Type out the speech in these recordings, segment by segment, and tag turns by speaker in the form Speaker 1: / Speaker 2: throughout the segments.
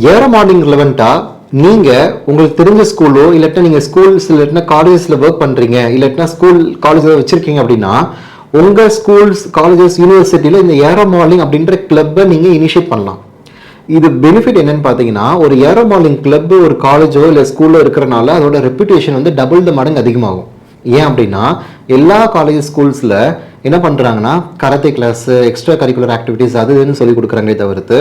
Speaker 1: Aero modeling ரிலவெண்ட்டாக நீங்கள் உங்களுக்கு தெரிஞ்ச ஸ்கூலோ இல்லாட்டா நீங்கள் ஸ்கூல்ஸ் இல்லாட்டினா காலேஜஸில் ஒர்க் பண்ணுறீங்க இல்லாட்டினா ஸ்கூல் காலேஜில் வச்சுருக்கீங்க அப்படின்னா உங்கள் ஸ்கூல்ஸ் காலேஜஸ் யூனிவர்சிட்டியில் இந்த ஏரோ மாடலிங் அப்படின்ற கிளப்பை நீங்கள் இனிஷியேட் பண்ணலாம். இது பெனிஃபிட் என்னன்னு பார்த்தீங்கன்னா ஒரு ஏரோ மாடலிங் கிளப் ஒரு காலேஜோ இல்லை ஸ்கூலோ இருக்கிறனால அதோட ரெப்யூட்டேஷன் வந்து டபுள் த மடங்கு அதிகமாகும். ஏன் அப்படின்னா எல்லா காலேஜ் ஸ்கூல்ஸில் என்ன பண்ணுறாங்கன்னா karate class extra curricular activities அதுன்னு சொல்லி கொடுக்குறாங்களே தவிர்த்து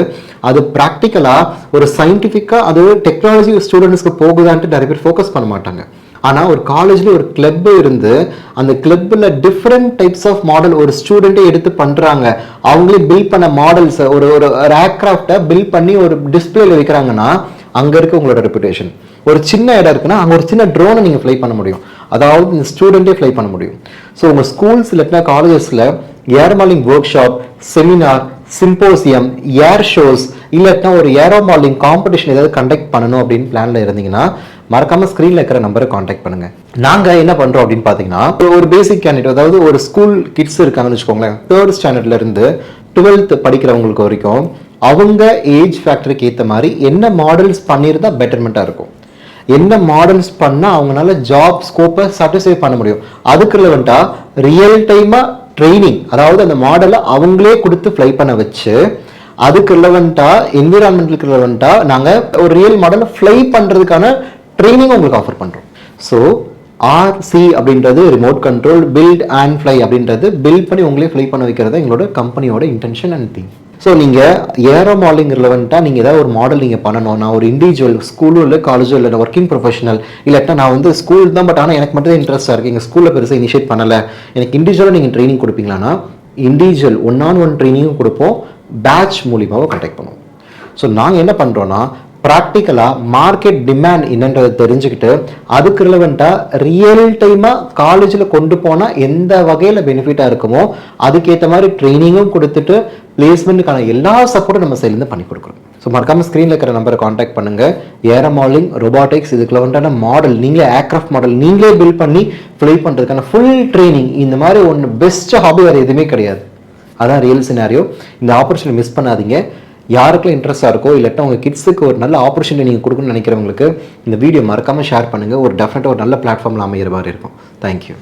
Speaker 1: அது ப்ராக்டிக்கலாக ஒரு சயின்டிஃபிக்காக அது டெக்னாலஜி ஸ்டூடெண்ட்ஸ்க்கு போகுதான்ட்டு நிறைய பேர் ஃபோக்கஸ் பண்ண மாட்டாங்க. ஆனால் ஒரு காலேஜில் ஒரு கிளப் இருந்து அந்த கிளப்பில் டிஃப்ரெண்ட் டைப்ஸ் ஆஃப் மாடல் ஒரு ஸ்டூடெண்ட்டே எடுத்து பண்ணுறாங்க. அவங்களே பில்ட் பண்ண மாடல்ஸ் ஒரு ஒரு ஏர்க்ராஃப்டை பில்ட் பண்ணி ஒரு டிஸ்பிளேல வைக்கிறாங்கன்னா அங்கே இருக்க உங்களோட ரெப்புடேஷன். ஒரு சின்ன இடம் இருக்குன்னா அங்கே ஒரு சின்ன ட்ரோனை நீங்கள் ஃப்ளை பண்ண முடியும், அதாவது இந்த ஸ்டூடெண்ட்டே ஃப்ளை பண்ண முடியும். ஸோ உங்கள் ஸ்கூல்ஸ் இல்லாட்டினா காலேஜஸில் air modelling workshop, seminar, symposium, air shows இல்லாட்டினா ஒரு ஏரோ மாடலிங் காம்படிஷன் ஏதாவது கண்டக்ட் பண்ணணும் அப்படின்னு பிளான்ல இருந்தீங்கன்னா மறக்காம ஸ்க்ரீன்ல இருக்கிற நம்பரை காண்டாக்ட் பண்ணுங்க. நாங்க என்ன பண்றோம் அப்படின்னு பாத்தீங்கன்னா ஒரு பேசிக் கேண்டிடேட், அதாவது ஒரு ஸ்கூல் கிட்ஸ் இருக்காங்கன்னு வச்சுக்கோங்களேன், 3rd ஸ்டாண்டர்ட்ல இருந்து 12th படிக்கிறவங்களுக்கு வரைக்கும் அவங்க ஏஜ் ஃபேக்டருக்கு ஏற்ற மாதிரி என்ன மாடல்ஸ் பண்ணியிருந்தா பெட்டர்மெண்டா இருக்கும், என்ன மாடல்ஸ் பண்ணா அவங்களால ஜாப் ஸ்கோப்பை சாட்டிஸ்ஃபை பண்ண முடியும், அதுக்கு ரிலவெண்டா ரியல் டைமா ட்ரைனிங், அதாவது அந்த மாடலை அவங்களே கொடுத்து ஃப்ளை பண்ண வச்சு அதுக்கு ரிலவெண்டா என்விரான்மெண்ட்டுக்கு ரிலவெண்டா நாங்கள் ஒரு ரியல் மாடலை ஃப்ளை பண்ணுறதுக்கான ட்ரைனிங் உங்களுக்கு ஆஃபர் பண்ணுறோம். ஸோ ஆர்சி அப்படின்றது remote control, build and fly அப்படின்றது பில்ட் பண்ணி உங்களே ஃப்ளை பண்ண வைக்கிறது எங்களோட கம்பெனியோட இன்டென்ஷன் அண்ட் திங். ஸோ நீங்கள் ஏரோ மாடலிங் ரிலவெண்ட்டாக நீங்கள் ஏதாவது ஒரு மாடல் நீங்கள் பண்ணணும், நான் ஒரு இண்டிவிஜுவல் ஸ்கூலோ இல்லை காலேஜோ இல்லை ஒர்க்கிங் ப்ரொஃபஷனல் இல்லாட்டா நான் வந்து ஸ்கூல் தான் பட் ஆனால் எனக்கு மட்டும் தான் இன்ட்ரெஸ்ட்டாக இருக்குது, எங்கள் ஸ்கூலில் பெருசாக இனிஷியேட் பண்ணலை, எனக்கு இண்டிவிஜுவலாக நீங்கள் ட்ரைனிங் கொடுப்பீங்களான்னா இண்டிவிஜுவல் 1-on-1 ட்ரைனிங்கும் கொடுப்போம், பேட்ச் மூலியமாக கான்டாக்ட் பண்ணுவோம். ஸோ நாங்கள் என்ன பண்ணுறோன்னா ப்ராக்டிக்கலாக மார்க்கெட் டிமாண்ட் என்னன்றதை தெரிஞ்சுக்கிட்டு அதுக்கு ரிலவெண்ட்டாக ரியல் டைமாக காலேஜில் கொண்டு போனால் எந்த வகையில் பெனிஃபிட்டாக இருக்குமோ அதுக்கேற்ற மாதிரி ட்ரைனிங்கும் கொடுத்துட்டு பிளேஸ்மெண்ட்டுக்கான எல்லா சப்போர்ட்டும் நம்ம சைட்லேருந்து பண்ணி கொடுக்குறோம். ஸோ மறக்காமல் ஸ்க்ரீனில் இருக்கிற நம்பரை காண்டாக்ட் பண்ணுங்கள். ஏரோ மாடலிங், ரொபாட்டிக்ஸ், இதுக்கு ரிலவெண்ட்டான மாடல் நீங்களே ஏர்க்ராஃப்ட் மாடல் நீங்களே பில்ட் பண்ணி ஃப்ளை பண்ணுறதுக்கான ஃபுல் ட்ரைனிங், இந்த மாதிரி ஒன்று பெஸ்ட் ஹாபி வேறு எதுவுமே கிடையாது. அதான் ரியல் சினாரியோ. இந்த ஆப்பர்ச்சுனிட்டி மிஸ் பண்ணாதீங்க. யாருக்கெல்லாம் இன்ட்ரெஸ்ட்டாக இருக்கோ இல்லாட்டா உங்கள் கிட்ஸுக்கு ஒரு நல்ல ஆப்பர்ச்சுனிட்டி நீங்கள் கொடுக்கணும்னு நினைக்கிறவங்களுக்கு இந்த வீடியோ மறக்காமல் ஷேர் பண்ணுங்கள். ஒரு டெஃபினட்டாக ஒரு நல்ல பிளாட்ஃபார்மில் அமைகிற மாதிரி இருக்கும். தேங்க்யூ.